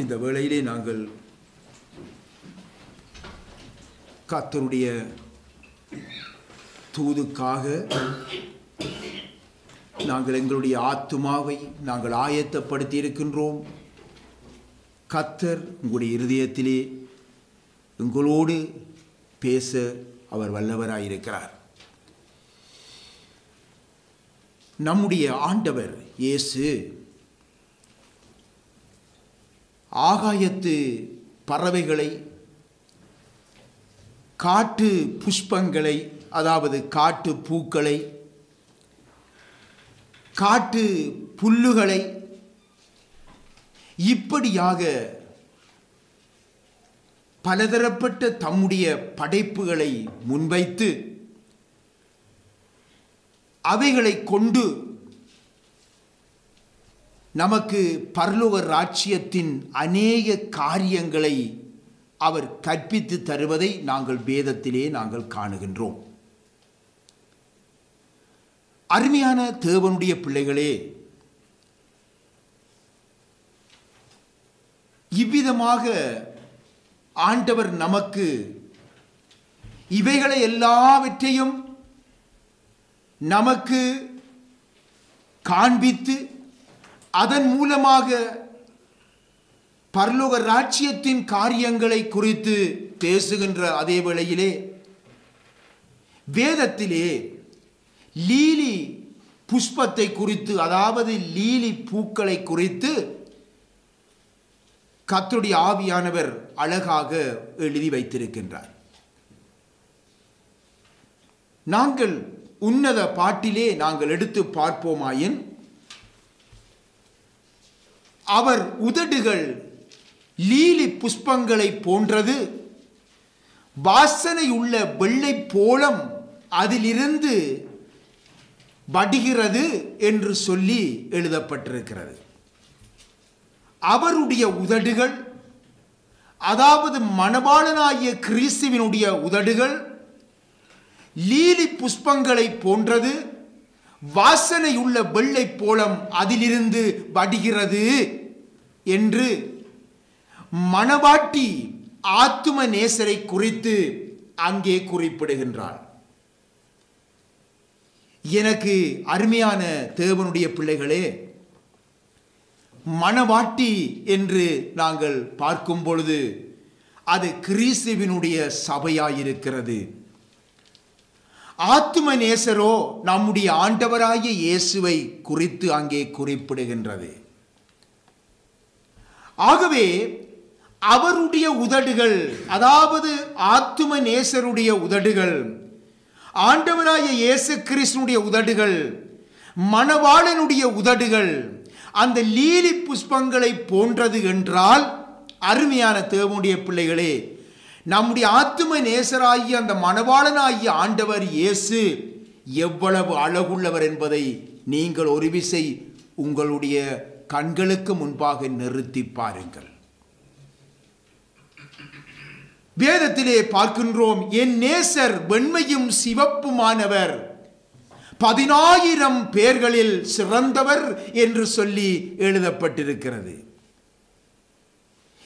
இந்த வேளையிலே நாங்கள் கர்த்தருடைய தூதுக்காக நாங்கள் எங்களுடைய ஆத்துமாவை நாங்கள் ஆயத்தப்படுத்தி இருக்கின்றோம். கர்த்தர் உங்களுடைய இருதயத்திலே உங்களோடு பேச அவர் வல்லவராயிருக்கிறார். நம்முடைய ஆண்டவர் இயேசு ஆகாயத்து பறவைகளை, காட்டு புஷ்பங்களை, அதாவது காட்டு பூக்களை, காட்டு புல்லுகளை இப்படியாக பலதரப்பட்ட தம்முடைய படைப்புகளை முன்வைத்து அவைகளை கொண்டு நமக்கு பரலோக ராஜ்யத்தின் அநேக காரியங்களை அவர் கற்பித்து தருவதை நாங்கள் வேதத்திலே நாங்கள் காணுகின்றோம். அருமையான தேவனுடைய பிள்ளைகளே, இவ்விதமாக ஆண்டவர் நமக்கு இவைகளை எல்லாவற்றையும் நமக்கு காண்பித்து அதன் மூலமாக பரலோக ராஜ்யத்தின் காரியங்களை குறித்து பேசுகின்ற அதே வேளையிலே வேதத்திலே லீலி புஷ்பத்தை குறித்து, அதாவது லீலி பூக்களை குறித்து கர்த்தருடைய ஆவியானவர் அழகாக எழுதி வைத்திருக்கின்றார். நாங்கள் உன்னத பாட்டிலே நாங்கள் எடுத்து பார்ப்போமாயின், அவர் உதடுகள் லீலி புஷ்பங்களை போன்றது, வாசனை உள்ள வெள்ளை போலம் அதிலிருந்து வடிகிறது என்று சொல்லி எழுதப்பட்டிருக்கிறது. அவருடைய உதடுகள், அதாவது மணவாளனாகிய கிறிஸ்துவினுடைய உதடுகள் லீலி புஷ்பங்களை போன்றது, வாசனை உள்ள வெள்ளை போலம் அதிலிருந்து வடிகிறது என்று மணவாட்டி ஆத்தும நேசரை குறித்து அங்கே குறிப்பிடுகின்றார். எனக்கு அருமையான தேவனுடைய பிள்ளைகளே, மணவாட்டி என்று நாங்கள் பார்க்கும் பொழுது அது கிறிஸ்துவினுடைய சபையாயிருக்கிறது. ஆத்தும நேசரோ நம்முடைய ஆண்டவராகிய இயேசுவை குறித்து அங்கே குறிப்பிடுகின்றது. ஆகவே அவருடைய உதடுகள், அதாவது ஆத்தும நேசருடைய உதடுகள், ஆண்டவராகிய இயேசு கிறிஸ்துவினுடைய உதடுகள், மணவாளனுடைய உதடுகள் அந்த லீலி புஷ்பங்களை போன்றது என்றால், அருமையான தேவனுடைய பிள்ளைகளே, நம்முடைய ஆத்தும நேசராகிய அந்த மணவாளனாகிய ஆண்டவர் இயேசு எவ்வளவு அழகுள்ளவர் என்பதை நீங்கள் ஒரு விசை உங்களுடைய கண்களுக்கு முன்பாக நிறுத்தி பாருங்கள். வேதத்திலே பார்க்கின்றோம், என் நேசர் வெண்மையும் சிவப்புமானவர், 10,000 பேர்களில் சிறந்தவர் என்று சொல்லி எழுதப்பட்டிருக்கிறது.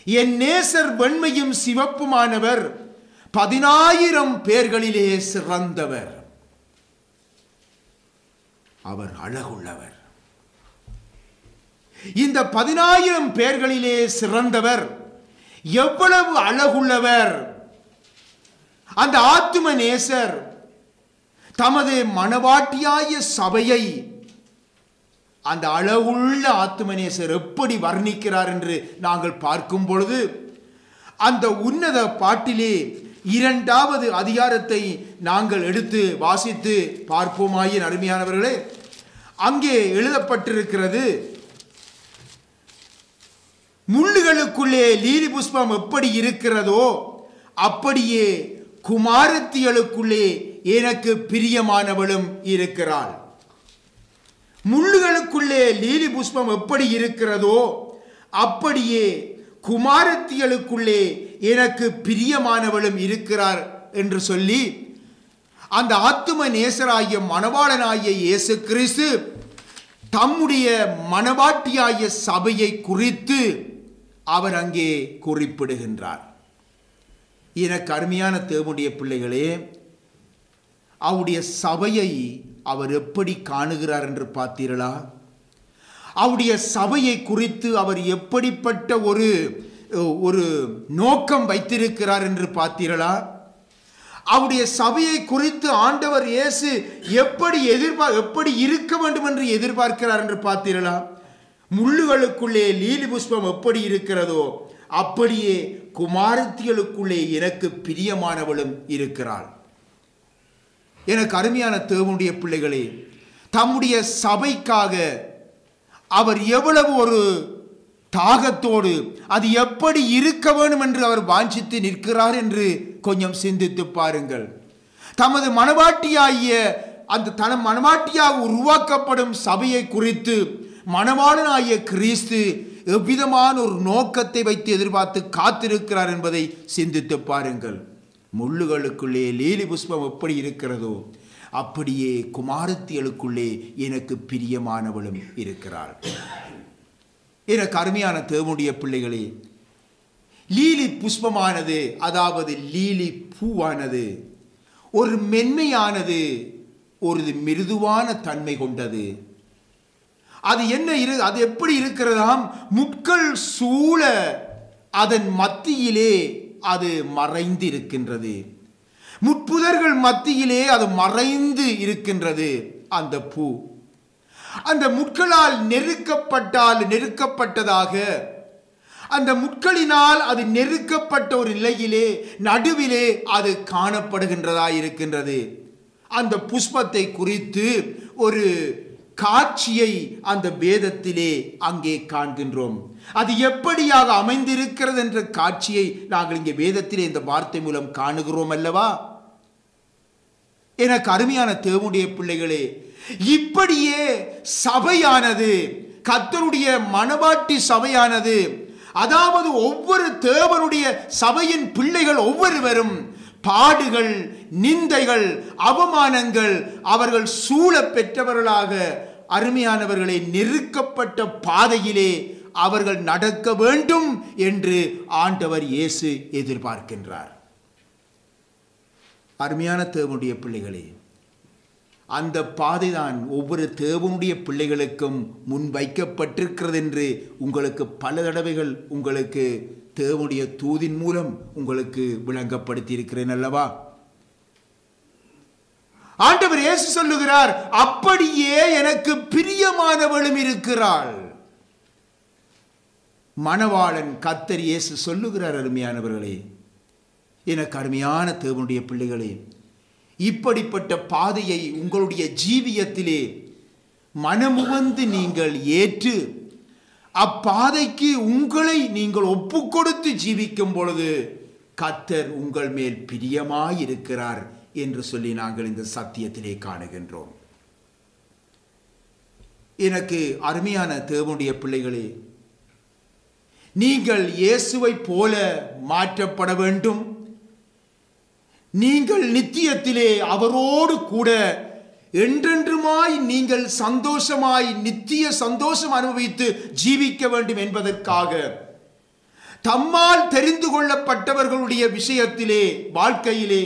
என் நேசர் வெண்மையும் சிவப்புமானவர், 10,000 பேர்களிலே சிறந்தவர். அவர் அழகுள்ளவர். இந்த 10,000 பேர்களிலே சிறந்தவர் எவ்வளவு அழகுள்ளவர்! அந்த ஆத்தும நேசர் தமது மணவாட்டியாய சபையை அந்த அழகுள்ள ஆத்தும நேசர் எப்படி வர்ணிக்கிறார் என்று நாங்கள் பார்க்கும் பொழுது, அந்த உன்னத பாட்டிலே 2வது அதிகாரத்தை நாங்கள் எடுத்து வாசித்து பார்ப்போமாயின், அருமையானவர்களே, அங்கே எழுதப்பட்டிருக்கிறது, முள்ளுகளுக்குள்ளே லீலி புஷ்பம் எப்படி இருக்கிறதோ அப்படியே குமாரத்திகளுக்குள்ளே எனக்கு பிரியமானவளும் இருக்கிறாள். முள்ளுகளுக்குள்ளே லீலி புஷ்பம் எப்படி இருக்கிறதோ அப்படியே குமாரத்திகளுக்குள்ளே எனக்கு பிரியமானவளும் இருக்கிறார் என்று சொல்லி, அந்த ஆத்தும நேசராகிய மணவாளனாகிய இயேசு கிறிஸ்து தம்முடைய மணவாட்டியாகிய சபையை குறித்து அவர் அங்கே குறிப்பிடுகின்றார். எனக்கு அருமையான தேவனுடைய பிள்ளைகளே, அவருடைய சபையை அவர் எப்படி காணுகிறார் என்று பார்த்தீர்களா? அவருடைய சபையை குறித்து அவர் எப்படிப்பட்ட ஒரு நோக்கம் வைத்திருக்கிறார் என்று பார்த்தீர்களா? அவருடைய சபையை குறித்து ஆண்டவர் இயேசு எப்படி இருக்க வேண்டும் என்று எதிர்பார்க்கிறார் என்று பார்த்தீர்களா? முள்ளுகளுக்குள்ளே லீலி புஷ்பம் எப்படி இருக்கிறதோ அப்படியே குமாரத்திகளுக்குள்ளே எனக்கு பிரியமானவளும் இருக்கிறாள். எனக்கு அருமையான தேவனுடைய பிள்ளைகளே, தம்முடைய சபைக்காக அவர் எவ்வளவு ஒரு தாகத்தோடு அது எப்படி இருக்க வேண்டும் என்று அவர் வாஞ்சித்து நிற்கிறார் என்று கொஞ்சம் சிந்தித்து பாருங்கள். தமது மனவாட்டியாகிய அந்த மனவாட்டியாக உருவாக்கப்படும் சபையை குறித்து மணவாளனாகிய கிறிஸ்து எவ்விதமான ஒரு நோக்கத்தை வைத்து எதிர்பார்த்து காத்திருக்கிறார் என்பதை சிந்தித்து பாருங்கள். முள்ளுகளுக்குள்ளே லீலி புஷ்பம் எப்படி இருக்கிறதோ அப்படியே குமாரத்திகளுக்குள்ளே எனக்கு பிரியமானவளும் இருக்கிறாள். எனக்கு அருமையான தேவனுடைய பிள்ளைகளே, லீலி புஷ்பமானது, அதாவது லீலி பூவானது ஒரு மென்மையானது, ஒரு மிருதுவான தன்மை கொண்டது. அது எப்படி இருக்கிறதாம்? முட்கள் சூழ அதன் மத்தியிலே அது மறைந்து இருக்கின்றது. முட்புதர்கள் மத்தியிலே அது மறைந்து இருக்கின்றது. அந்த பூ அந்த முட்களால் நெருக்கப்பட்டதாக, அந்த முட்களினால் அது நெருக்கப்பட்ட ஒரு நிலையிலே நடுவிலே அது காணப்படுகின்றதா இருக்கின்றது. அந்த புஷ்பத்தை குறித்து ஒரு காட்சியை அந்த வேதத்திலே அங்கே காண்கின்றோம். அது எப்படியாக அமைந்திருக்கிறது என்ற காட்சியை நாங்கள் இங்கே வேதத்திலே இந்த வார்த்தை மூலம் காணுகிறோம் அல்லவா? எனக்கு அருமையான தேவனுடைய பிள்ளைகளே, இப்படியே சபையானது, கர்த்தருடைய மணவாட்டி சபையானது, அதாவது ஒவ்வொரு தேவனுடைய சபையின் பிள்ளைகள் ஒவ்வொருவரும் பாடுகள், நிந்தைகள், அவமானங்கள் அவர்கள் சூழ பெற்றவர்களாக அருமையானவர்களை நெருக்கப்பட்ட பாதையிலே அவர்கள் நடக்க வேண்டும் என்று ஆண்டவர் இயேசு எதிர்பார்க்கின்றார். அருமையான தேவனுடைய பிள்ளைகளே, அந்த பாதைதான் ஒவ்வொரு தேவனுடைய பிள்ளைகளுக்கும் முன் வைக்கப்பட்டிருக்கிறது என்று உங்களுக்கு பல தடவைகள் உங்களுக்கு தேவனுடைய தூதின் மூலம் உங்களுக்கு விளங்கப்படுத்தி இருக்கிறேன் அல்லவா? ஆண்டவர் இயேசு சொல்லுகிறார், அப்படியே எனக்கு பிரியமானவளும் இருக்கிறாள். மணவாளன் கர்த்தர் இயேசு சொல்லுகிறார். அருமையானவர்களே, எனக்கு அருமையான தேவனுடைய பிள்ளைகளே, இப்படிப்பட்ட பாதையை உங்களுடைய ஜீவியத்திலே மனமுவந்து நீங்கள் ஏற்று அப்பாதைக்கு உங்களை நீங்கள் ஒப்புக்கொடுத்து ஜீவிக்கும் பொழுது கர்த்தர் உங்கள் மேல் பிரியமாயிருக்கிறார் என்று சொல்லி நாங்கள் இந்த சத்தியத்திலே காணுகின்றோம். எனக்கு அருமையான தேவனுடைய பிள்ளைகளே, நீங்கள் இயேசுவை போல மாற்றப்பட வேண்டும். நீங்கள் நித்தியத்திலே அவரோடு கூட என்றென்றுமாய் நீங்கள் சந்தோஷமாய் நித்திய சந்தோஷம் அனுபவித்து ஜீவிக்க வேண்டும் என்பதற்காக தம்மால் தெரிந்து கொள்ளப்பட்டவர்களுடைய விஷயத்திலே வாழ்க்கையிலே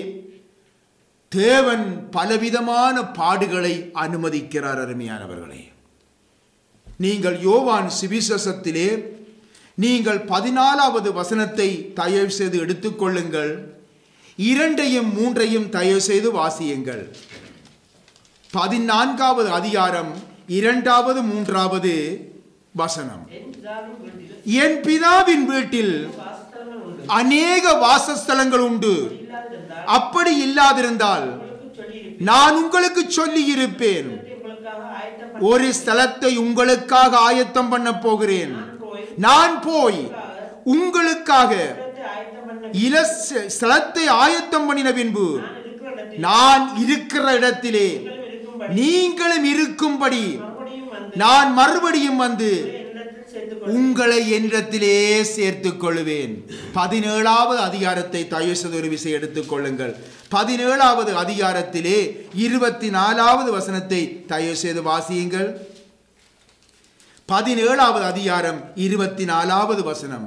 தேவன் பலவிதமான பாடுகளை அனுமதிக்கிறார். அருமையானவர்களே, நீங்கள் யோவான் சுவிசேஷத்திலே நீங்கள் 14வது வசனத்தை தயவு செய்து எடுத்துக்கொள்ளுங்கள். 2ஐயும் 3ஐயும் தயவு செய்து வாசியுங்கள். 14வது அதிகாரம் 2வது 3வது வசனம். என் பிதாவின் வீட்டில் அநேக வாசஸ்தலங்கள் உண்டு. அப்படி இல்லாதிருந்தால் நான் உங்களுக்கு சொல்லி இருப்பேன். ஒரு ஸ்தலத்தை உங்களுக்காக ஆயத்தம் பண்ண போகிறேன். நான் போய் உங்களுக்காக ஸ்தலத்தை ஆயத்தம் பண்ணின பின்பு நான் இருக்கிற இடத்திலே நீங்களும் இருக்கும்படி நான் மறுபடியும் வந்து உங்களை என்னிடத்திலே சேர்த்துக் கொள்வேன். 17வது அதிகாரத்தை தயவு செய்து ஒரு விஷயம் எடுத்துக் கொள்ளுங்கள். 17வது அதிகாரத்திலே 24வது வசனத்தை தயவு செய்து வாசியுங்கள். 17வது அதிகாரம் 24வது வசனம்.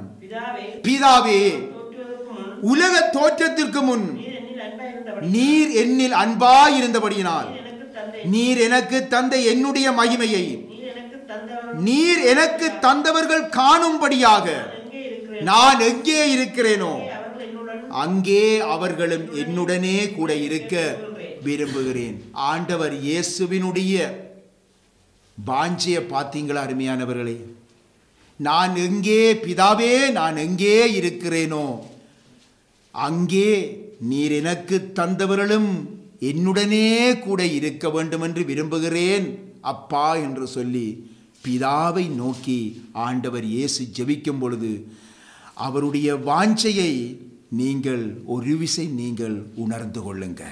பிதாவே, உலக தோற்றத்திற்கு முன் நீர் என்னில் அன்பாயிருந்தபடியினால் நீர் எனக்கு தந்த என்னுடைய மகிமையை நீர் எனக்கு தந்தவர்கள் காணும்படியாக நான் எங்கே இருக்கிறேனோ அங்கே அவர்களும் என்னுடனே கூட இருக்க விரும்புகிறேன். ஆண்டவர் இயேசுவினுடைய வாஞ்சையை பார்த்தீங்களா அருமையானவர்களே? நான் எங்கே பிதாவே, நான் எங்கே இருக்கிறேனோ அங்கே நீர் எனக்கு தந்தவர்களும் என்னுடனே கூட இருக்க வேண்டும் என்று விரும்புகிறேன் அப்பா என்று சொல்லி பிதாவை நோக்கி ஆண்டவர் இயேசு ஜெபிக்கும் பொழுது அவருடைய வாஞ்சையை நீங்கள் ஒரு விசை நீங்கள் உணர்ந்து கொள்ளுங்க.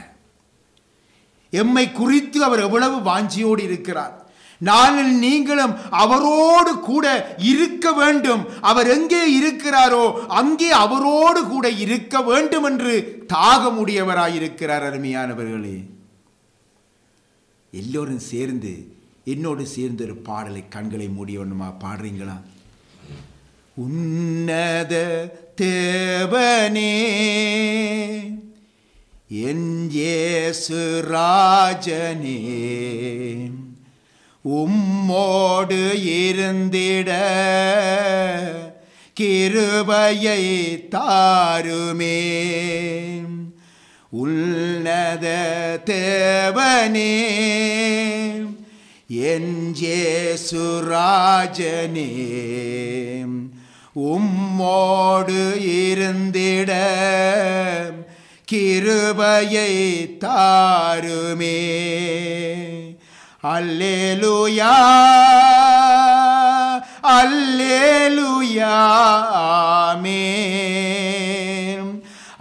எம்மை குறித்து அவர் எவ்வளவு வாஞ்சியோடு இருக்கிறார். நானும் நீங்களும் அவரோடு கூட இருக்க வேண்டும். அவர் எங்கே இருக்கிறாரோ அங்கே அவரோடு கூட இருக்க வேண்டும் என்று தாகமுடையவராயிருக்கிறார். அருமையானவர்களே, எல்லோரும் சேர்ந்து என்னோடு சேர்ந்து ஒரு பாடலை கண்களை மூடியவனுமா பாடுறீங்களா? உன்னத தேவனே என் இயேசு ராஜனே, உம்மோடு இருந்திட கிருபையை தாருமே. உன்னத தேவனே என் இயேசு ராஜனே, உம்மோடு இருந்திட கிருபையை தாருமே. அல்லேலூயா அல்லேலூயா ஆமென்.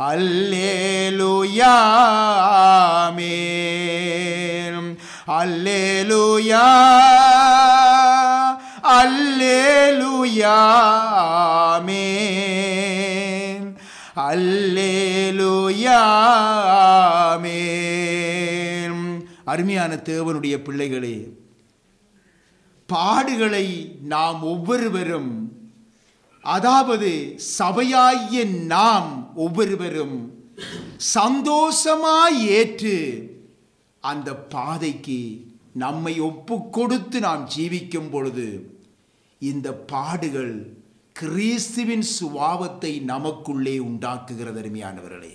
அல்லேலூயா ஆமென். அல்லேலூயா அல்லேலூயா ஆமென். அல்லேலூயா ஆமென். அருமையான தேவனுடைய பிள்ளைகளே, பாடுகளை நாம் ஒவ்வொருவரும், அதாவது சபையாகிய நாம் ஒவ்வொருவரும் சந்தோஷமாய் ஏற்று அந்த பாதைக்கு நம்மை ஒப்பு கொடுத்து நாம் ஜீவிக்கும் பொழுது இந்த பாடுகள் கிறிஸ்துவின் சுபாவத்தை நமக்குள்ளே உண்டாக்குகிறது. அருமையானவர்களே,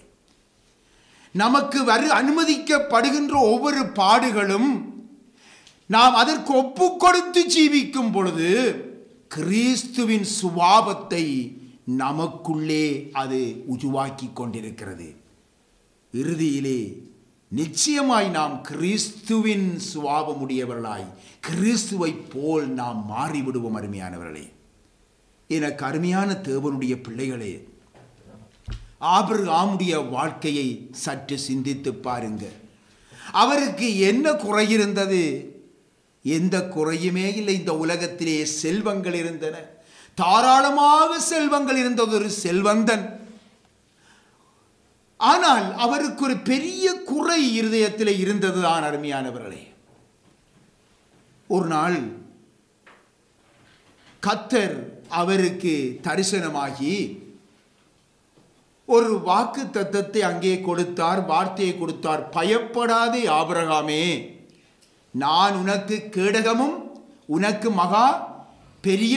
நமக்கு அனுமதிக்கப்படுகின்ற ஒவ்வொரு பாடுகளும் நாம் அதற்கு ஒப்பு கொடுத்து ஜீவிக்கும் பொழுது கிறிஸ்துவின் சுபாவத்தை நமக்குள்ளே அது உருவாக்கி கொண்டிருக்கிறது. இறுதியிலே நிச்சயமாய் நாம் கிறிஸ்துவின் சுபாவமுடையவர்களாய் கிறிஸ்துவை போல் நாம் மாறிவிடுவோம். அருமையானவர்களே, எனக்கு அருமையான தேவனுடைய பிள்ளைகளே, ஆபிரகாமுடைய வாழ்க்கையை சற்று சிந்தித்து பாருங்க. அவருக்கு என்ன குறை இருந்தது? எந்த குறையுமே இல்லை. இந்த உலகத்திலே செல்வங்கள் இருந்தன, தாராளமாக செல்வங்கள் இருந்தது, ஒரு செல்வந்தன். ஆனால் அவருக்கு ஒரு பெரிய குறை இருதயத்தில் இருந்ததுதான். அருமையானவர்களே, ஒரு நாள் கர்த்தர் அவருக்கு தரிசனமாகி ஒரு வாக்கு தத்தத்தை அங்கே கொடுத்தார், வார்த்தையை கொடுத்தார். பயப்படாதே ஆபிரகாமே, நான் உனக்கு கேடகமும் உனக்கு மகா பெரிய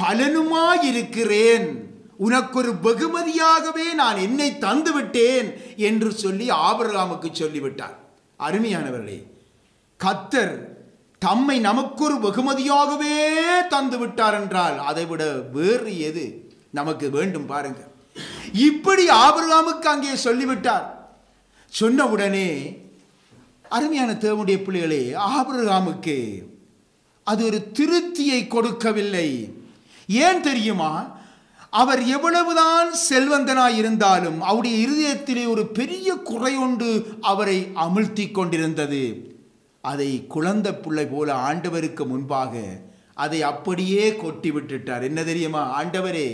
பலனுமாயிருக்கிறேன், உனக்கு ஒரு வெகுமதியாகவே நான் என்னை தந்து விட்டேன் என்று சொல்லி ஆபிரகாமுக்கு சொல்லிவிட்டார். அருமையானவர்களே, கர்த்தர் தம்மை நமக்கு ஒரு வெகுமதியாகவே தந்து விட்டார் என்றால் அதைவிட வேறு எது நமக்கு வேண்டும்? பாருங்க, இப்படி ஆபிரகாமுக்கு அங்கே சொல்லிவிட்டார். சொன்ன உடனே அருமையான தேவனுடைய பிள்ளைகளே, ஆபிரகாமுக்கு அது ஒரு திருப்தியை கொடுக்கவில்லை. ஏன் தெரியுமா? அவர் எவ்வளவுதான் செல்வந்தனாய் இருந்தாலும் அவருடைய இருதயத்திலே ஒரு பெரிய குறை ஒன்று அவரை அமிழ்த்தி கொண்டிருந்தது. அதை குழந்தை பிள்ளை போல ஆண்டவருக்கு முன்பாக அதை அப்படியே கொட்டி விட்டுட்டார். என்ன தெரியுமா? ஆண்டவரே,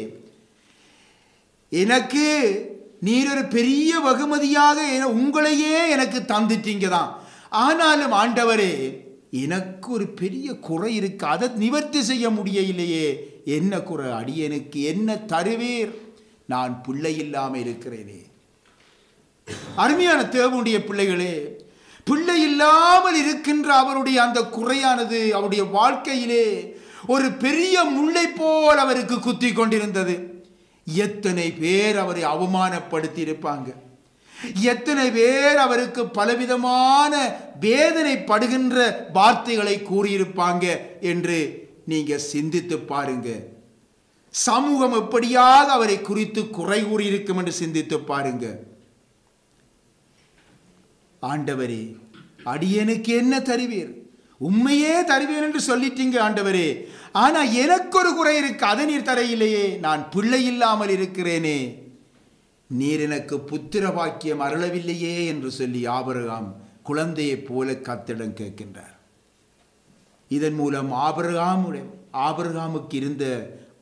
எனக்கு நீர் ஒரு பெரிய வெகுமதியாக உங்களையே எனக்கு தந்துட்டீங்க தான். ஆனாலும் ஆண்டவரே, எனக்கு ஒரு பெரிய குறை இருக்கு, அதை நிவர்த்தி செய்ய முடியலையே. என்ன குறை? அடியனுக்கு என்ன தருவீர்? நான் பிள்ளை இல்லாமல் இருக்கிறேனே. அருமையான தேவனுடைய பிள்ளைகளே, பிள்ளை இல்லாமல் இருக்கின்ற அவருடைய அந்த குறையானது அவருடைய வாழ்க்கையிலே ஒரு பெரிய முல்லை போல் அவருக்கு குத்தி கொண்டிருந்தது. எத்தனை பேர் அவரை அவமானப்படுத்தி இருப்பாங்க, எத்தனை பேர் அவருக்கு பலவிதமான வேதனைப்படுகின்ற வார்த்தைகளை கூறியிருப்பாங்க என்று நீங்க சிந்தித்து பாருங்க. சமூகம் எப்படியாக அவரை குறித்து குறை கூறியிருக்கும் என்று சிந்தித்து பாருங்க. ஆண்டவரே, அடியனுக்கு என்ன தருவீர்? உண்மையே தருவேன் என்று சொல்லிட்டீங்க ஆண்டவரே, ஆனா எனக்கு ஒரு குறை இருக்கு, அதை நீர் தரையிலேயே. நான் பிள்ளை இல்லாமல் இருக்கிறேனே, நீர் எனக்கு புத்திர பாக்கியம் அருளவில்லையே என்று சொல்லி ஆபிரகாம் குழந்தையை போல கர்த்தரிடம் கேட்கின்றார். இதன் மூலம் ஆபிரகாமுக்கு இருந்த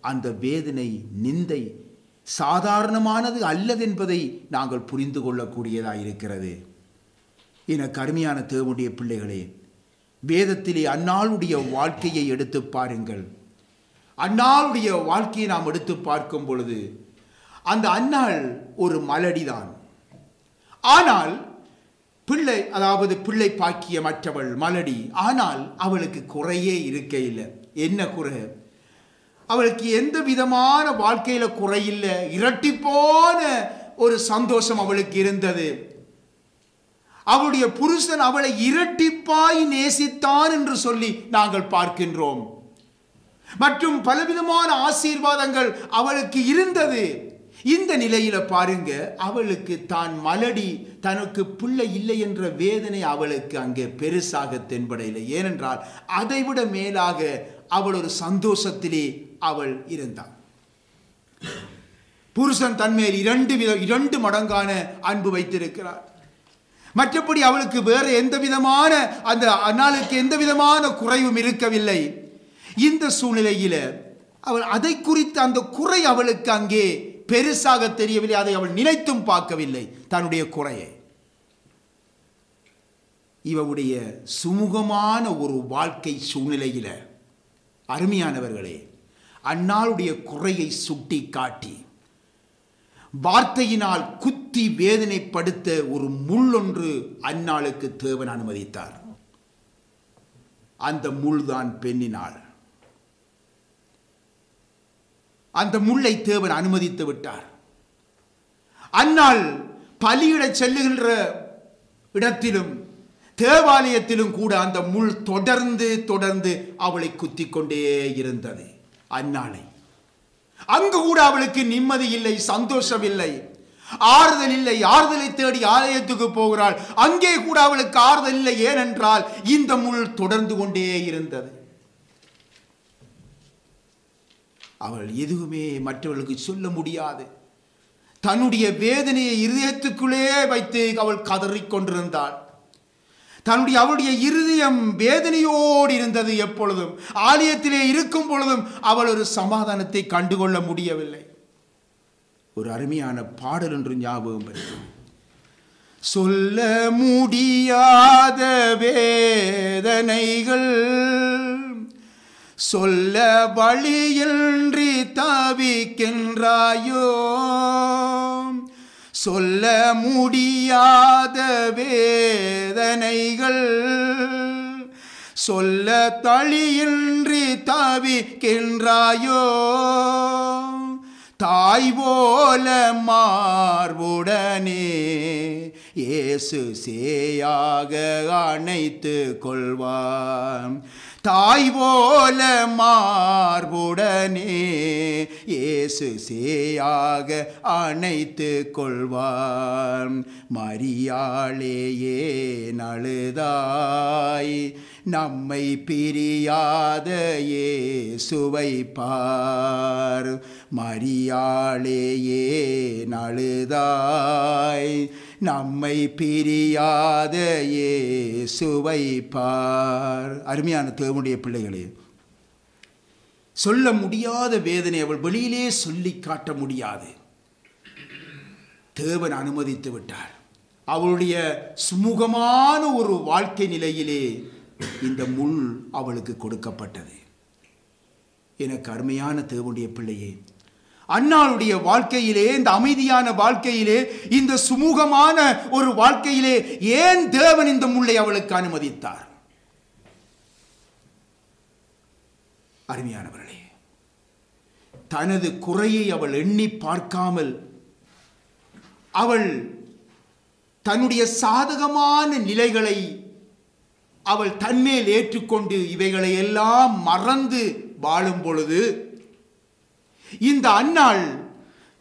அந்த வேதனை, நிந்தை சாதாரணமானது அல்லது என்பதை நாங்கள் புரிந்து கொள்ளக்கூடியதாக இருக்கிறது. எனக்கு அருமையான தேவனுடைய பிள்ளைகளே, வேதத்திலே அன்னாளுடைய வாழ்க்கையை எடுத்து பாருங்கள். அன்னாளுடைய வாழ்க்கையை நாம் எடுத்து பார்க்கும் பொழுது அந்த அன்னாள் ஒரு மலடிதான். ஆனால் பிள்ளை, அதாவது பிள்ளை பாக்கியமற்றவள் மலடி. ஆனால் அவளுக்கு குறையே இருக்க இல்லை. என்ன குறை? அவளுக்கு எந்த விதமான வாழ்க்கையில குறையில்லை. இரட்டிப்பான ஒரு சந்தோஷம் அவளுக்கு இருந்தது. அவளுடைய புருஷன் அவளை இரட்டிப்பாய் நேசித்தான் என்று சொல்லி நாங்கள் பார்க்கின்றோம். மற்றும் பலவிதமான ஆசீர்வாதங்கள் அவளுக்கு இருந்தது. இந்த நிலையில பாருங்க, அவளுக்கு தான் மலடி, தனக்கு பிள்ளை இல்லை என்ற வேதனை அவளுக்கு அங்கே பெருசாக தென்படையில்லை. ஏனென்றால் அதைவிட மேலாக அவள் ஒரு சந்தோஷத்திலே அவள் இருந்தாள். புருஷன் தன்மேல் இரண்டு மடங்கான அன்பு வைத்திருக்கிறார். மற்றபடி அவளுக்கு வேற எந்த விதமான அந்த அன்னாளுக்கு எந்த விதமான குறைவும் இருக்கவில்லை. இந்த சூழ்நிலையில அவள் அதை குறித்து அந்த குறை அவளுக்கு அங்கே பெருசாக தெரியவில்லை. அதை அவள் நினைத்தும் பார்க்கவில்லை தன்னுடைய குறையை. இவளுடைய சுமூகமான ஒரு வாழ்க்கை சூழ்நிலையில அருமையானவர்களே, அன்னாளுடைய குறையை சுட்டி காட்டி வார்த்தையினால் குத்தி வேதனைப்படுத்த ஒரு முள்ளொன்று அன்னாளுக்கு தேவன் அனுமதித்தார். அந்த முள்தான் பெண்ணினாள். அந்த முள்ளை தேவன் அனுமதித்து விட்டார். அன்னாள் பலியிடச் செல்லுகின்ற இடத்திலும் தேவாலயத்திலும் கூட அந்த முள் தொடர்ந்து அவளை குத்தி கொண்டே இருந்தது. அன்னாளை அங்கு கூட அவளுக்கு நிம்மதி இல்லை, சந்தோஷம் இல்லை, ஆறுதல் இல்லை. ஆறுதலை தேடி ஆலயத்துக்கு போகிறாள், அங்கே கூட அவளுக்கு ஆறுதல் இல்லை. ஏனென்றால் இந்த முள் தொடர்ந்து கொண்டே இருந்தது. அவள் எதுவுமே மற்றவர்களுக்கு சொல்ல முடியாது. தன்னுடைய வேதனையை இருதயத்துக்குள்ளே வைத்து அவள் கதறிக்கொண்டிருந்தாள். அவளுடைய இருதயம் வேதனையோடு இருந்தது. எப்பொழுதும் ஆலயத்திலே இருக்கும் பொழுதும் அவள் ஒரு சமாதானத்தை கண்டுகொள்ள முடியவில்லை. ஒரு அருமையான பாடல் என்று ஞாபகம் வருகிறது. சொல்ல முடியாத வேதனைகள், சொல்ல வழியின்றி தவிக்கின்றாயோ, சொல்ல முடியாத வேதனைகள், சொல்ல தழியின்றி தவிக்கின்றாயோ, தாய் போல மார்புடனே இயேசு சேயாக அணைத்து கொள்வான். தாய் போல மார்புடனே இயேசு சேயாக அணைத்து கொள்வான். மரியாளேயே நழுதாய், நம்மை பிரியாத இயேசுவை பார். மரியாளேயே நழுதாய், நம்மை பிரியாத இயேசுவை பார். அருமையான தேவனுடைய பிள்ளைகளே, சொல்ல முடியாத வேதனை அவள் வெளியிலே சொல்லி காட்ட முடியாது. தேவன் அனுமதித்து விட்டார். அவளுடைய சுமூகமான ஒரு வாழ்க்கை நிலையிலே இந்த முள் அவளுக்கு கொடுக்கப்பட்டது. எனக்கு அருமையான தேவனுடைய பிள்ளையே, அன்னாளுடைய வாழ்க்கையிலே, இந்த அமைதியான வாழ்க்கையிலே, இந்த சுமூகமான ஒரு வாழ்க்கையிலே ஏன் தேவன் இந்த முள்ளை அவளுக்கு அனுமதித்தார்? அருமையானவர்களே, தனது குறையை அவள் எண்ணி பார்க்காமல், அவள் தன்னுடைய சாதகமான நிலைகளை அவள் தன்மேல் ஏற்றுக்கொண்டு இவைகளை எல்லாம் மறந்து வாழும் பொழுது, இந்த அன்னாள்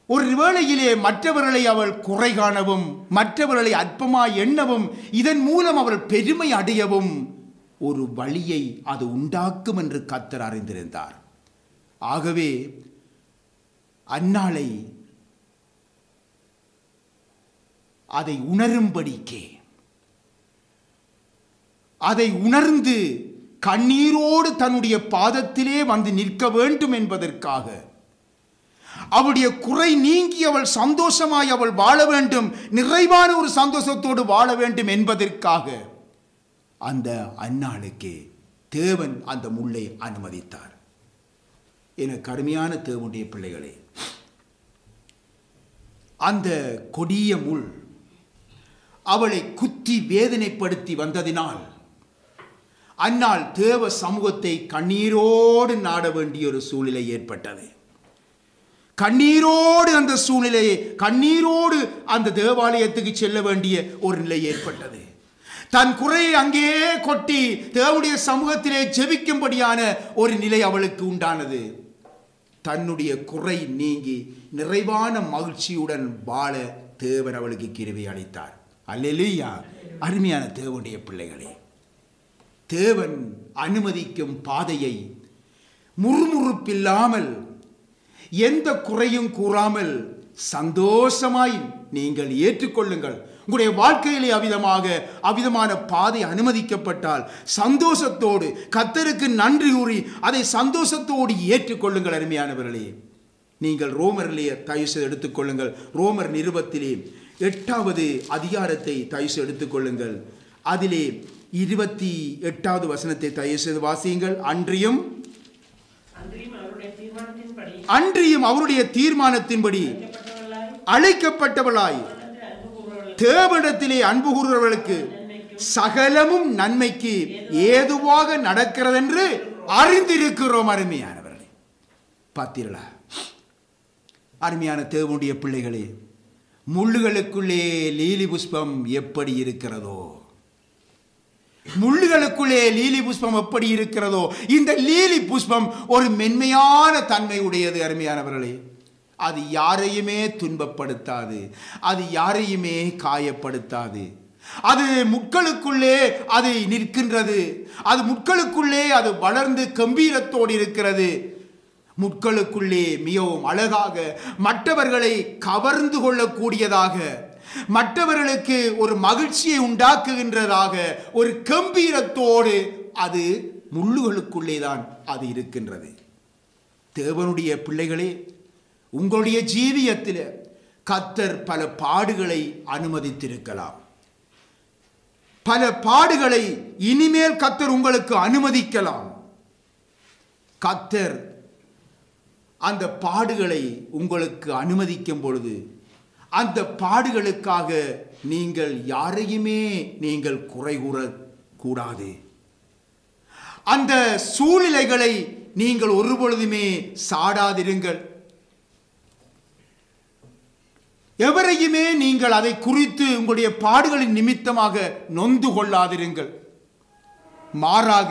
ஒரு வேளையிலே மற்றவர்களை அவள் குறை காணவும், மற்றவர்களை அற்பமாய் எண்ணவும், இதன் மூலம் அவள் பெருமை அடையவும் ஒரு வழியை அது உண்டாக்கும் என்று கர்த்தர் அறிந்திருந்தார். ஆகவே அன்னாளை அதை உணரும்படிக்கே, அதை உணர்ந்து கண்ணீரோடு தன்னுடைய பாதத்திலே வந்து நிற்க வேண்டும் என்பதற்காக, அவளுடைய குறை நீங்கி அவள் சந்தோஷமாய் அவள் வாழ வேண்டும், நிறைவான ஒரு சந்தோஷத்தோடு வாழ வேண்டும் என்பதற்காக அந்த அன்னாளுக்கு தேவன் அந்த முள்ளை அனுமதித்தார். எனக்கு அருமையான தேவனுடைய பிள்ளைகளே, அந்த கொடிய முள் அவளை குத்தி வேதனைப்படுத்தி வந்ததினால் அன்னாள் தேவ சமூகத்தை கண்ணீரோடு நாட வேண்டிய ஒரு சூழ்நிலை ஏற்பட்டது. கண்ணீரோடு அந்த சூழ்நிலையை, கண்ணீரோடு அந்த தேவாலயத்துக்கு செல்ல வேண்டிய ஒரு நிலை ஏற்பட்டது. தன் குறையை அங்கே கொட்டி தேவனுடைய சமூகத்திலே ஜெபிக்கும்படியான ஒரு நிலை அவளுக்கு உண்டானது. தன்னுடைய குறை நீங்கி நிறைவான மகிழ்ச்சியுடன் வாழ தேவன் அவளுக்கு கிருபை அளித்தார். அல்லேலூயா. அருமையான தேவனுடைய பிள்ளைகளே, தேவன் அனுமதிக்கும் பாதையை முறுமுறுப்பில்லாமல், எந்த குறையும் கூறாமல் சந்தோஷமாய் நீங்கள் ஏற்றுக்கொள்ளுங்கள். உங்களுடைய வாழ்க்கையிலே அவிதமான பாதை அனுமதிக்கப்பட்டால் சந்தோஷத்தோடு கர்த்தருக்கு நன்றி கூறி அதை சந்தோஷத்தோடு ஏற்றுக்கொள்ளுங்கள். அருமையானவர்களே, நீங்கள் ரோமரிலே தயவுசெய்து எடுத்துக்கொள்ளுங்கள். ரோமர் நிருபத்திலே 8வது அதிகாரத்தை தயவுசெய்து எடுத்துக்கொள்ளுங்கள். அதிலே 28வது வசனத்தை தயவுசெய்து வாசியுங்கள். அன்றியும் அவருடைய தீர்மானத்தின்படி அழைக்கப்பட்டவளாய் தேவனிடத்திலே அன்பு கூறுகிறவர்களுக்கு சகலமும் நன்மைக்கு ஏதுவாக நடக்கிறது என்று அறிந்திருக்கிறோம். அருமையானவர்களே, பார்த்தீர்களா? அருமையான தேவனுடைய பிள்ளைகளே, முள்ளுகளுக்குள்ளே லீலி புஷ்பம் எப்படி இருக்கிறதோ, முள்ளுகளுக்குள்ளே லீலி புஷ்பம் எப்படி இருக்கிறதோ, இந்த லீலி புஷ்பம் ஒரு மென்மையான தன்மை உடையது. அருமையானவர்களே, அது யாரையுமே துன்பப்படுத்தாது, அது யாரையுமே காயப்படுத்தாது. அது முட்களுக்குள்ளே அது நிற்கின்றது, அது முட்களுக்குள்ளே அது வளர்ந்து கம்பீரத்தோடு இருக்கிறது. முட்களுக்குள்ளே மிகவும் அழகாக, மற்றவர்களை கவர்ந்து கொள்ளக்கூடியதாக, மற்றவர்களுக்கு ஒரு மகிழ்ச்சியை உண்டாக்குகின்றதாக, ஒரு கம்பீரத்தோடு அது முள்ளுகளுக்குள்ளே தான் அது இருக்கின்றது. தேவனுடைய பிள்ளைகளே, உங்களுடைய ஜீவியத்தில் கர்த்தர் பல பாடுகளை அனுமதித்திருக்கலாம். பல பாடுகளை இனிமேல் கர்த்தர் உங்களுக்கு அனுமதிக்கலாம். கர்த்தர் அந்த பாடுகளை உங்களுக்கு அனுமதிக்கும் பொழுது அந்த பாடுகளுக்காக நீங்கள் யாரையுமே நீங்கள் குறை கூறக்கூடாது. அந்த சூழ்நிலைகளை நீங்கள் ஒருபொழுதுமே சாடாதிருங்கள். எவரையுமே நீங்கள் அதை குறித்து உங்களுடைய பாடுகளின் நிமித்தமாக நொந்து கொள்ளாதிருங்கள். மாறாக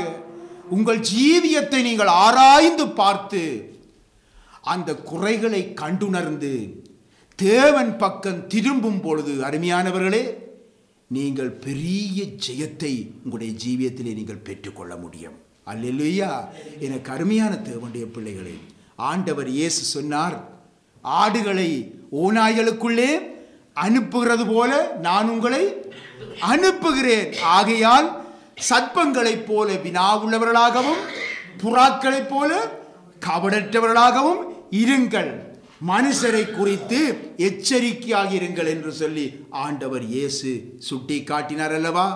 உங்கள் ஜீவியத்தை நீங்கள் ஆராய்ந்து பார்த்து அந்த குறைகளை கண்டுணர்ந்து தேவன் பக்கம் திரும்பும் பொழுது, அருமையானவர்களே, நீங்கள் பெரிய ஜெயத்தை உங்களுடைய ஜீவியத்திலே நீங்கள் பெற்றுக்கொள்ள முடியும். அல்லேலூயா. எனக்கு அருமையான தேவனுடைய பிள்ளைகளே, ஆண்டவர் இயேசு சொன்னார், ஆடுகளை ஓநாய்களுக்குள்ளே அனுப்புகிறது போல நான் உங்களை அனுப்புகிறேன். ஆகையால் சர்ப்பங்களைப் போல வினாவுள்ளவர்களாகவும் புறாக்களைப் போல கபடற்றவர்களாகவும் இருங்கள், மனுஷரை குறித்து எச்சரிக்கையாக இருங்கள் என்று சொல்லி ஆண்டவர் இயேசு சுட்டி காட்டினார் அல்லவா?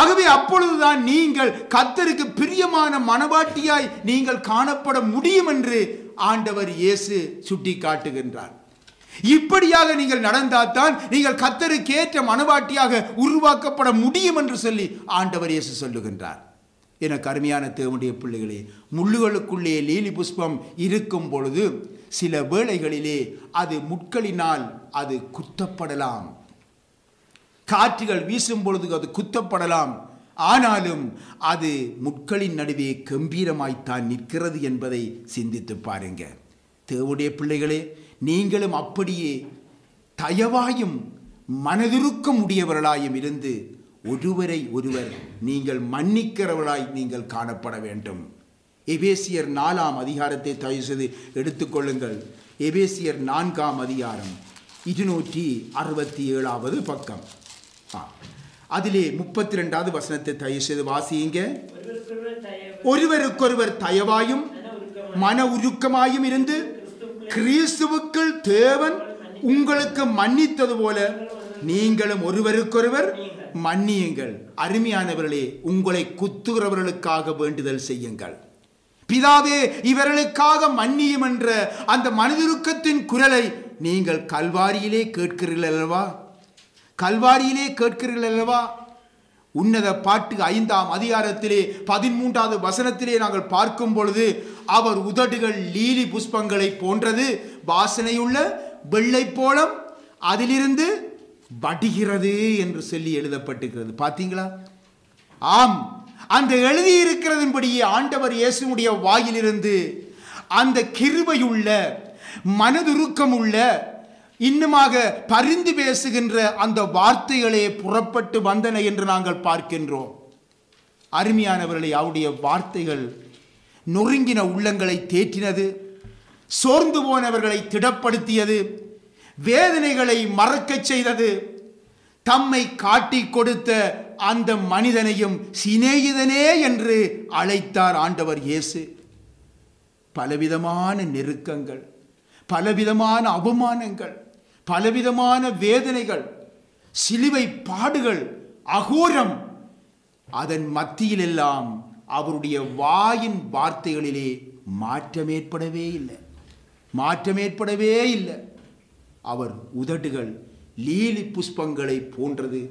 ஆகவே அப்பொழுதுதான் நீங்கள் கர்த்தருக்கு பிரியமான மனவாட்டியாய் நீங்கள் காணப்பட முடியும் என்று ஆண்டவர் இயேசு சுட்டி காட்டுகின்றார். இப்படியாக நீங்கள் நடந்தால்தான் நீங்கள் கர்த்தருக்கு ஏற்ற மனவாட்டியாக உருவாக்கப்பட முடியும் என்று சொல்லி ஆண்டவர் இயேசு சொல்லுகின்றார். எனக்கு அருமையான தேவனுடைய பிள்ளைகளே, முள்ளுகளுக்குள்ளே லீலி புஷ்பம் இருக்கும் பொழுது சில வேளைகளிலே அது முட்களினால் அது குத்தப்படலாம், காற்றுகள் வீசும் பொழுது அது குத்தப்படலாம். ஆனாலும் அது முட்களின் நடுவே கம்பீரமாய்த்தான் நிற்கிறது என்பதை சிந்தித்து பாருங்க. தேவனுடைய பிள்ளைகளே, நீங்களும் அப்படியே தயவாயும் மனதுருக்கம் உடையவர்களாயும் இருந்து ஒருவரை ஒருவர் நீங்கள் மன்னிக்கிறவர்களாய் நீங்கள் காணப்பட வேண்டும். எபேசியர் 4ஆம் அதிகாரத்தை தயவு செய்து எடுத்துக்கொள்ளுங்கள். எபேசியர் 4ஆம் அதிகாரம் 267வது பக்கம். அதிலே 32வது வசனத்தை தயவு செய்து வாசியுங்க. ஒருவருக்கொருவர் தயவாயும் மன உருக்கமாயும் இருந்து கிறிஸ்துவுக்குள் தேவன் உங்களுக்கு மன்னித்தது போல நீங்களும் ஒருவருக்கொருவர் மன்னியுங்கள். அருமையானவர்களே, உங்களை குத்துகிறவர்களுக்காக வேண்டுதல் செய்யுங்கள். பிதாவே, இவர்களுக்காக மன்னியும் என்ற அந்த மனதுருக்கத்தின் குரலை நீங்கள் கல்வாரியிலே கேட்கிறீர்கள் அல்லவா? கல்வாரியிலே கேட்கிறீர்கள் அல்லவா? உன்னத பாட்டு 5ஆம் அதிகாரத்திலே 13வது வசனத்திலே நாங்கள் பார்க்கும் பொழுது அவர் உதடுகள் லீலி புஷ்பங்களை போன்றது, வாசனையுள்ள வெள்ளை போலம் அதிலிருந்து வடிகிறது என்று சொல்லி எழுதப்பட்டிருக்கிறது. பார்த்தீங்களா? ஆம், அந்த எழுதியிருக்கிறதின்படியே ஆண்டவர் இயேசுவுடைய வாயிலிருந்து அந்த கிருபையுள்ள மனதுருக்கமுள்ள இன்னுமாக பரிந்து பேசுகின்ற அந்த வார்த்தைகளே புறப்பட்டு வந்தன என்று நாங்கள் பார்க்கின்றோம். அருமையானவர்களே, அவருடைய வார்த்தைகள் நொறுங்கின உள்ளங்களை தேற்றினது, சோர்ந்து போனவர்களை திடப்படுத்தியது, வேதனைகளை மறக்கச் செய்தது. தம்மை காட்டி கொடுத்த அந்த மனிதனையும் சிநேகிதனே என்று அழைத்தார் ஆண்டவர் இயேசு. பலவிதமான நெருக்கங்கள், பலவிதமான அவமானங்கள், பலவிதமான வேதனைகள், சிலுவை பாடுகள், அகோரம், அதன் மத்தியில் எல்லாம் அவருடைய வாயின் வார்த்தைகளிலே மாற்றமேற்படவே இல்லை, மாற்றமேற்படவே இல்லை. அவர் உதடுகள் லீலி புஷ்பங்களை போன்றது,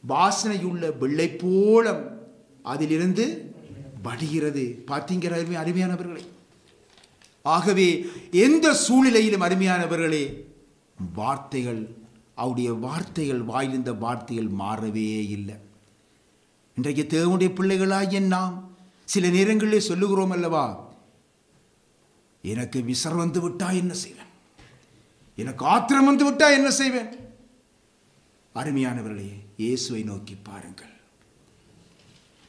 வாசனையுள்ள வெள்ளை போலம் அதிலிருந்து வடிகிறது. பார்த்தீங்க அருமையானவர்களே? ஆகவே எந்த சூழ்நிலையிலும் அருமையானவர்களே, வார்த்தைகள், அவருடைய வார்த்தைகள், வாயிலிருந்த வார்த்தைகள் மாறவே இல்லை. இன்றைக்கு தேவனுடைய பிள்ளைகளாகிய நாம் சில நேரங்களிலே சொல்லுகிறோம் அல்லவா, எனக்கு விசர் வந்து விட்டா என்ன செய்வேன், எனக்கு ஆத்திரம் வந்து விட்டா என்ன செய்வேன்? அருமையானவர்களே, இயேசுவை நோக்கி பாருங்கள்.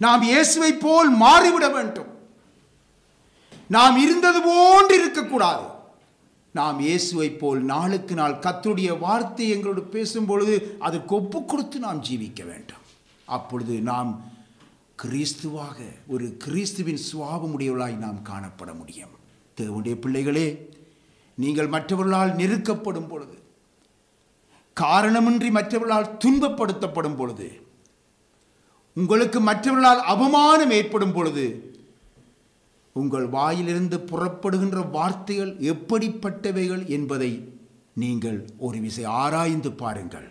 நாம் இயேசுவை போல் மாறிவிட வேண்டும். நாம் இருந்தது போன்று இருக்கக்கூடாது. நாம் இயேசுவை போல் நாளுக்கு நாள் கர்த்தருடைய வார்த்தை எங்களோடு பேசும் பொழுது அதற்கு ஒப்பு கொடுத்து நாம் ஜீவிக்க வேண்டும். அப்பொழுது நாம் கிறிஸ்துவாக, ஒரு கிறிஸ்துவின் சுவாபமுடையவர்களாய் நாம் காணப்பட முடியும். தேவனுடைய பிள்ளைகளே, நீங்கள் மற்றவர்களால் நெருக்கப்படும் பொழுது, காரணமின்றி மற்றவர்களால் துன்பப்படுத்தப்படும் பொழுது, உங்களுக்கு மற்றவர்களால் அவமானம் ஏற்படும் பொழுது, உங்கள் வாயிலிருந்து புறப்படுகின்ற வார்த்தைகள் எப்படிப்பட்டவைகள் என்பதை நீங்கள் ஒரு விசை ஆராய்ந்து பாருங்கள்.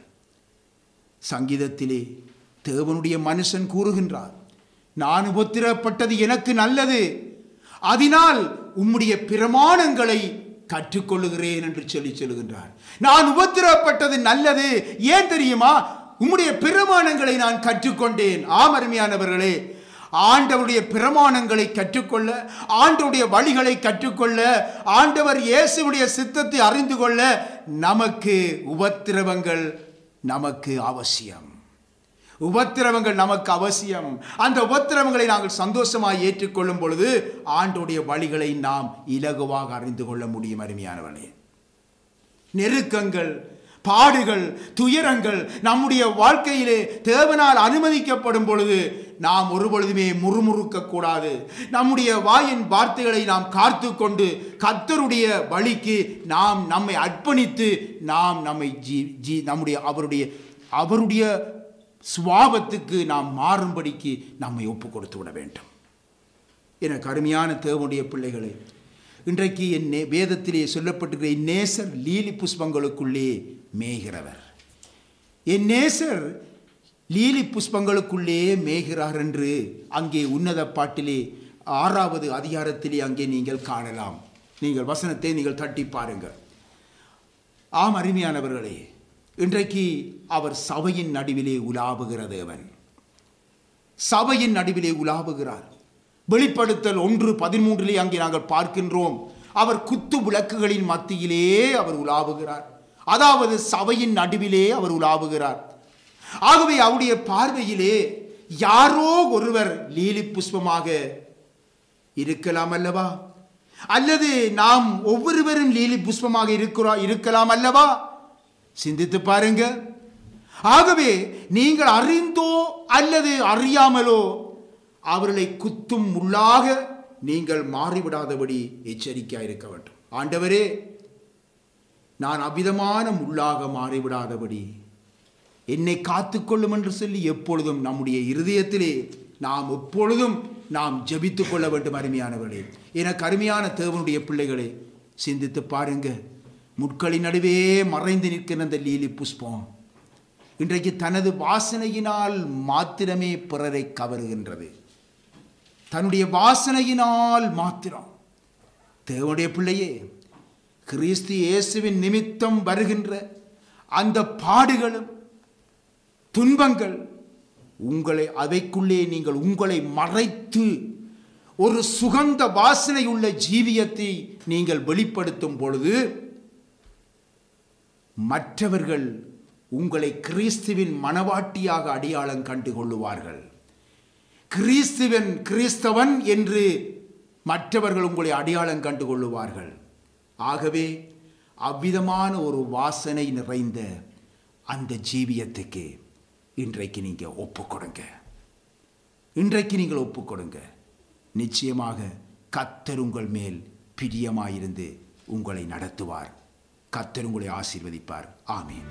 சங்கீதத்திலே தேவனுடைய மனுஷன் கூறுகின்றார், நான் உபத்திரப்பட்டது எனக்கு நல்லது, அதனால் உம்முடைய பிரமாணங்களை கற்றுக்கொள்ளுகிறேன் என்று சொல்லி சொல்லுகின்றார். நான் உபத்திரப்பட்டது நல்லது, ஏன் தெரியுமா? உம்முடைய பிரமாணங்களை நான் கற்றுக்கொண்டேன். ஆம் அருமையானவர்களே, ஆண்டவருடைய பிரமாணங்களை கற்றுக்கொள்ள, ஆண்டவருடைய வழிகளை கற்றுக்கொள்ள, ஆண்டவர் இயேசுவுடைய சித்தத்தை அறிந்து கொள்ள நமக்கு உபத்திரவங்கள் நமக்கு அவசியம். உபத்திரவங்கள் நமக்கு அவசியம். அந்த உபத்திரவங்களை நாங்கள் சந்தோஷமாக ஏற்றுக்கொள்ளும் பொழுது ஆண்டவருடைய வழிகளை நாம் இலகுவாக அறிந்து கொள்ள முடியும். அருமையானவர்களே, நெருக்கங்கள், பாடுகள், துயரங்கள் நம்முடைய வாழ்க்கையிலே தேவனால் அனுமதிக்கப்படும் பொழுது நாம் ஒரு பொழுதுமே முறுமுறுக்க கூடாது. நம்முடைய வாயின் வார்த்தைகளை நாம் காத்து கொண்டு கர்த்தருடைய வழிக்கு நாம் நம்மை அர்ப்பணித்து நாம் நம்மை அவருடைய சுவாபத்துக்கு நாம் மாறும்படிக்கு நம்மை ஒப்பு கொடுத்து விட வேண்டும். எனக்கு அருமையான தேவனுடைய பிள்ளைகளே, இன்றைக்கு என் வேதத்திலே சொல்லப்பட்டிருக்கிற என் நேசர் லீலி புஷ்பங்களுக்குள்ளே மேய்கிறவர். என் நேசர் லீலி புஷ்பங்களுக்குள்ளே மேய்கிறார் என்று அங்கே உன்னத பாட்டிலே 6வது அதிகாரத்திலே அங்கே நீங்கள் காணலாம். நீங்கள் வசனத்தை நீங்கள் தட்டி பாருங்கள். ஆம் அருமையானவர்களே, இன்றைக்கு அவர் சபையின் நடுவிலே உலாவுகிற தேவன். சபையின் நடுவிலே உலாவுகிறார். வெளிப்படுத்தல் 1:13 அங்கே நாங்கள் பார்க்கின்றோம், அவர் குத்து விளக்குகளின் மத்தியிலே அவர் உலாவுகிறார். அதாவது சபையின் நடுவிலே அவர் உலாவுகிறார். ஆகவே அவருடைய பார்வையிலே யாரோ ஒருவர் லீலி புஷ்பமாக இருக்கலாம் அல்லவா? அல்லது நாம் ஒவ்வொருவரும் லீலி புஷ்பமாக இருக்கலாம் அல்லவா? சிந்தித்து பாருங்க. ஆகவே நீங்கள் அறிந்தோ அல்லது அறியாமலோ அவர்களை குத்தும் முள்ளாக நீங்கள் மாறிவிடாதபடி எச்சரிக்கையாக இருக்க வேண்டும். ஆண்டவரே, நான் அவ்விதமான முள்ளாக மாறிவிடாதபடி என்னை காத்துக்கொள்ளும் என்று சொல்லி எப்பொழுதும் நம்முடைய இருதயத்திலே நாம் எப்பொழுதும் நாம் ஜெபித்துக் கொள்ள வேண்டும். அருமையானவர்களே, எனக்கு அருமையான தேவனுடைய பிள்ளைகளே, சிந்தித்து பாருங்க. முட்களின் நடுவே மறைந்து நிற்கிற அந்த லீலி புஷ்பம் இன்றைக்கு தனது வாசனையினால் மாத்திரமே பிறரை கவருகின்றது. தன்னுடைய வாசனையினால் மாத்திரம். தேவனுடைய பிள்ளையே, கிறிஸ்து இயேசுவின் நிமித்தம் வருகின்ற அந்த பாடுகளும் துன்பங்கள் அவைக்குள்ளே நீங்கள் உங்களை மறைத்து ஒரு சுகந்த வாசனை உள்ள ஜீவியத்தை நீங்கள் வெளிப்படுத்தும் பொழுது மற்றவர்கள் உங்களை கிறிஸ்துவின் மனவாட்டியாக அடையாளம் கண்டு கொள்ளுவார்கள். கிறிஸ்தவன் என்று மற்றவர்கள் உங்களை அடையாளம் கண்டு கொள்ளுவார்கள். ஆகவே அவ்விதமான ஒரு வாசனை நிறைந்த அந்த ஜீவியத்துக்கு இன்றைக்கு நீங்கள் ஒப்புக்கொடுங்க. இன்றைக்கு நீங்கள் ஒப்புக்கொடுங்க. நிச்சயமாக கர்த்தர் உங்கள் மேல் பிரியமாயிருந்து உங்களை நடத்துவார். கர்த்தர் உங்களை ஆசீர்வதிப்பார். ஆமென்.